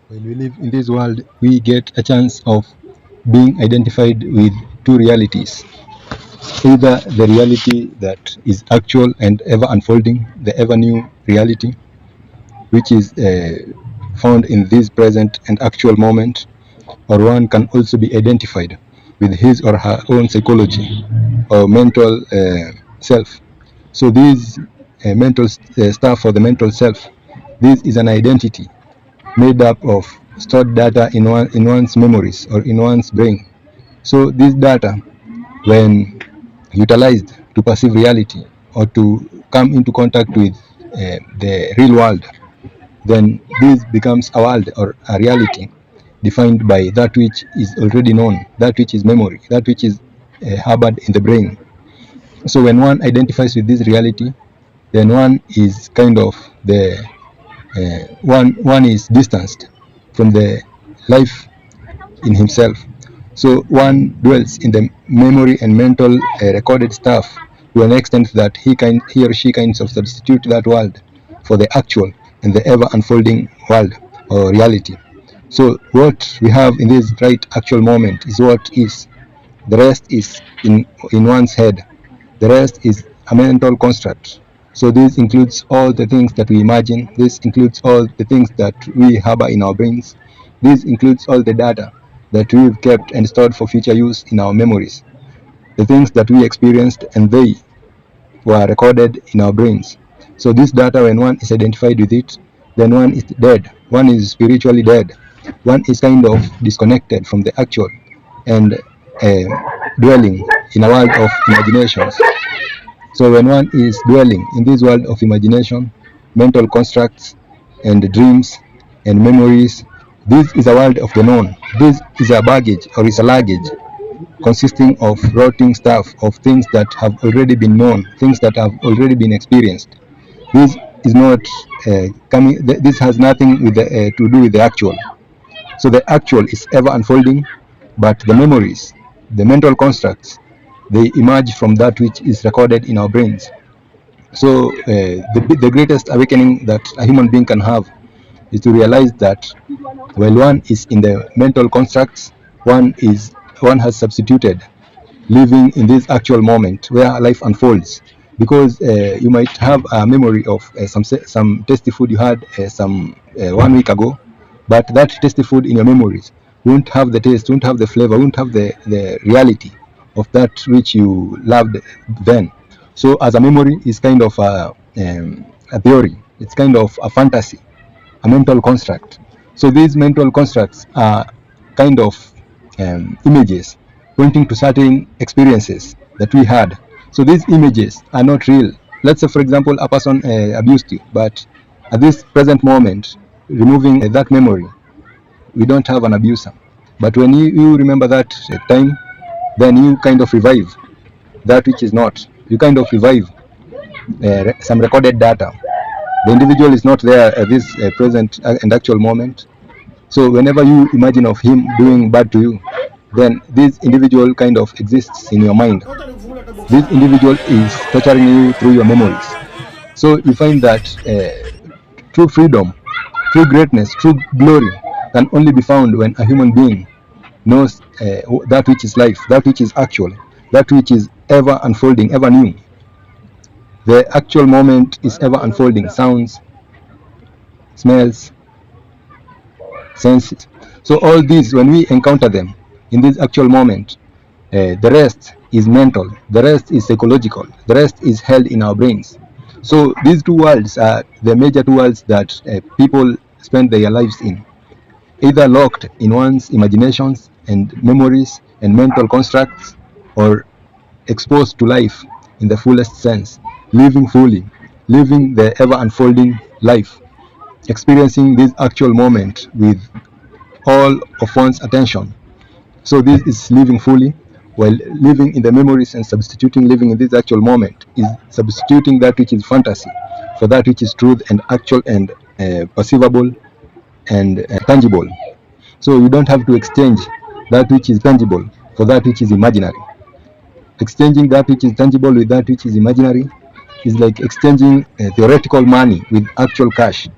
When we live in this world, we get a chance of being identified with two realities. Either the reality that is actual and ever unfolding, the ever new reality, which is found in this present and actual moment, or one can also be identified with his or her own psychology or mental self. So this mental stuff for the mental self, this is an identity made up of stored data in one's memories or in one's brain. So this data, when utilized to perceive reality or to come into contact with the real world, then this becomes a world or a reality defined by that which is already known, that which is memory, that which is harbored in the brain. So when one identifies with this reality, then one is kind of the one is distanced from the life in himself. So one dwells in the memory and mental recorded stuff to an extent that he or she kinds of substitute that world for the actual and the ever unfolding world or reality. So what we have in this right actual moment is what is. The rest is in one's head. The rest is a mental construct. So this includes all the things that we imagine. This includes all the things that we harbor in our brains. This includes all the data that we've kept and stored for future use in our memories. The things that we experienced and they were recorded in our brains. So this data, when one is identified with it, then one is dead. One is spiritually dead. One is kind of disconnected from the actual and dwelling in a world of imaginations. So when one is dwelling in this world of imagination, mental constructs, and dreams and memories, this is a world of the known. This is a baggage or is a luggage consisting of rotting stuff, of things that have already been known, things that have already been experienced. This is not coming. This has nothing with to do with the actual. So the actual is ever unfolding, but the memories, the mental constructs, they emerge from that which is recorded in our brains. So the greatest awakening that a human being can have is to realize that while one is in the mental constructs, one has substituted living in this actual moment where life unfolds. Because you might have a memory of some tasty food you had some 1 week ago, but that tasty food in your memories won't have the taste, won't have the flavor, won't have the reality of that which you loved then. So as a memory is kind of a theory, it's kind of a fantasy, a mental construct. So these mental constructs are kind of images pointing to certain experiences that we had. So these images are not real. Let's say, for example, a person abused you, but at this present moment, removing that memory, we don't have an abuser. But when you remember that time, then you kind of revive that which is not. You kind of revive some recorded data. The individual is not there at this present and actual moment. So whenever you imagine of him doing bad to you, then this individual kind of exists in your mind. This individual is torturing you through your memories. So you find that true freedom, true greatness, true glory can only be found when a human being knows that which is life, that which is actual, that which is ever unfolding, ever new. The actual moment is ever unfolding. Sounds, smells, senses. So all these, when we encounter them in this actual moment, the rest is mental, the rest is psychological, the rest is held in our brains. So these two worlds are the major two worlds that people spend their lives in, either locked in one's imaginations and memories and mental constructs, or exposed to life in the fullest sense, living fully, living the ever unfolding life, experiencing this actual moment with all of one's attention. So this is living fully, while living in the memories and substituting living in this actual moment is substituting that which is fantasy for that which is truth and actual and perceivable and tangible. So you don't have to exchange that which is tangible for that which is imaginary. Exchanging that which is tangible with that which is imaginary is like exchanging theoretical money with actual cash.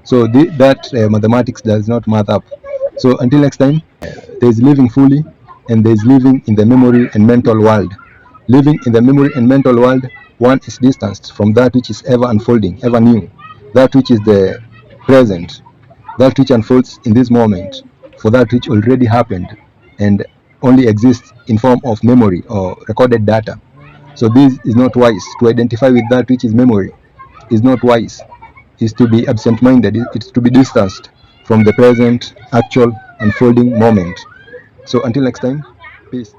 So that mathematics does not math up. So until next time, there is living fully, and there is living in the memory and mental world. Living in the memory and mental world, one is distanced from that which is ever unfolding, ever new, that which is the present, that which unfolds in this moment, for that which already happened and only exists in form of memory or recorded data. So this is not wise. To identify with that which is memory is not wise. Is to be absent-minded. It's to be distanced from the present, actual, unfolding moment. So until next time, peace.